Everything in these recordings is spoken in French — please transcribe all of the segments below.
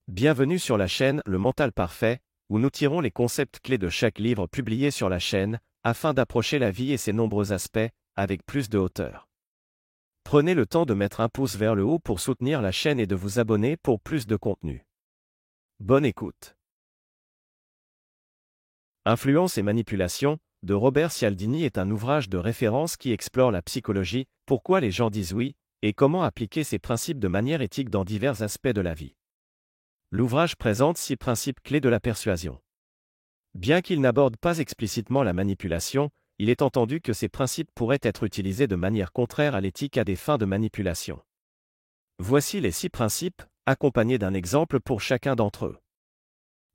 Bienvenue sur la chaîne Le Mental Parfait, où nous tirons les concepts clés de chaque livre publié sur la chaîne, afin d'approcher la vie et ses nombreux aspects, avec plus de hauteur. Prenez le temps de mettre un pouce vers le haut pour soutenir la chaîne et de vous abonner pour plus de contenu. Bonne écoute. Influence et manipulation, de Robert Cialdini est un ouvrage de référence qui explore la psychologie, pourquoi les gens disent oui, et comment appliquer ces principes de manière éthique dans divers aspects de la vie. L'ouvrage présente 6 principes clés de la persuasion. Bien qu'il n'aborde pas explicitement la manipulation, il est entendu que ces principes pourraient être utilisés de manière contraire à l'éthique à des fins de manipulation. Voici les 6 principes, accompagnés d'un exemple pour chacun d'entre eux.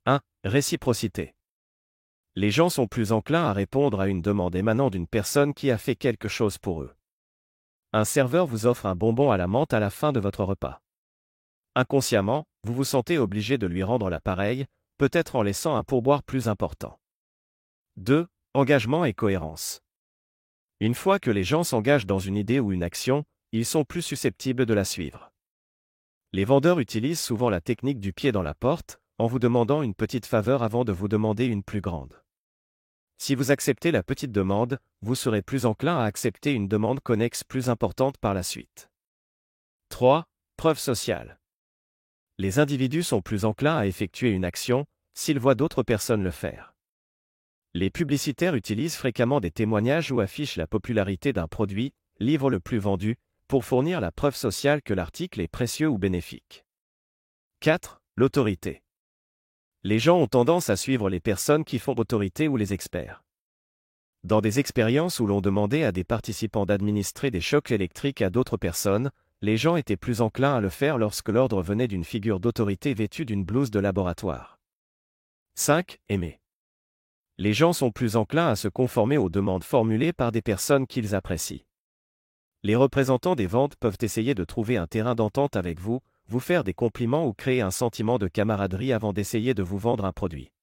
1. Réciprocité. Les gens sont plus enclins à répondre à une demande émanant d'une personne qui a fait quelque chose pour eux. Un serveur vous offre un bonbon à la menthe à la fin de votre repas. Inconsciemment, vous vous sentez obligé de lui rendre l'appareil, peut-être en laissant un pourboire plus important. 2. Engagement et cohérence. Une fois que les gens s'engagent dans une idée ou une action, ils sont plus susceptibles de la suivre. Les vendeurs utilisent souvent la technique du pied dans la porte, en vous demandant une petite faveur avant de vous demander une plus grande. Si vous acceptez la petite demande, vous serez plus enclin à accepter une demande connexe plus importante par la suite. 3. Preuve sociale. Les individus sont plus enclins à effectuer une action, s'ils voient d'autres personnes le faire. Les publicitaires utilisent fréquemment des témoignages ou affichent la popularité d'un produit, livre le plus vendu, pour fournir la preuve sociale que l'article est précieux ou bénéfique. 4. L'autorité. Les gens ont tendance à suivre les personnes qui font autorité ou les experts. Dans des expériences où l'on demandait à des participants d'administrer des chocs électriques à d'autres personnes, les gens étaient plus enclins à le faire lorsque l'ordre venait d'une figure d'autorité vêtue d'une blouse de laboratoire. 5. Aimer. Les gens sont plus enclins à se conformer aux demandes formulées par des personnes qu'ils apprécient. Les représentants des ventes peuvent essayer de trouver un terrain d'entente avec vous, vous faire des compliments ou créer un sentiment de camaraderie avant d'essayer de vous vendre un produit.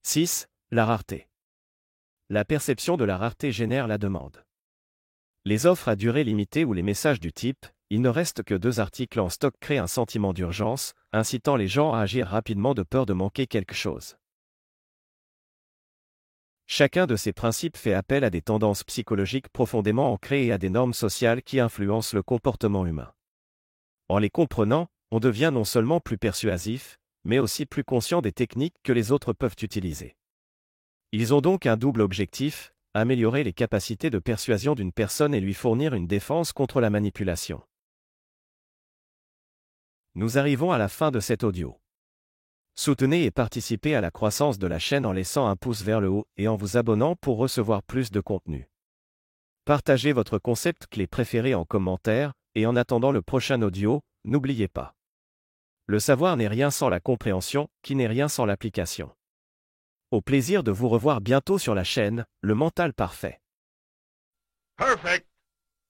6. La rareté. La perception de la rareté génère la demande. Les offres à durée limitée ou les messages du type « il ne reste que 2 articles en stock » créent un sentiment d'urgence, incitant les gens à agir rapidement de peur de manquer quelque chose. Chacun de ces principes fait appel à des tendances psychologiques profondément ancrées et à des normes sociales qui influencent le comportement humain. En les comprenant, on devient non seulement plus persuasif, mais aussi plus conscient des techniques que les autres peuvent utiliser. Ils ont donc un double objectif, améliorer les capacités de persuasion d'une personne et lui fournir une défense contre la manipulation. Nous arrivons à la fin de cet audio. Soutenez et participez à la croissance de la chaîne en laissant un pouce vers le haut et en vous abonnant pour recevoir plus de contenu. Partagez votre concept clé préféré en commentaire, et en attendant le prochain audio, n'oubliez pas. Le savoir n'est rien sans la compréhension, qui n'est rien sans l'application. Au plaisir de vous revoir bientôt sur la chaîne, Le Mental Parfait. Perfect.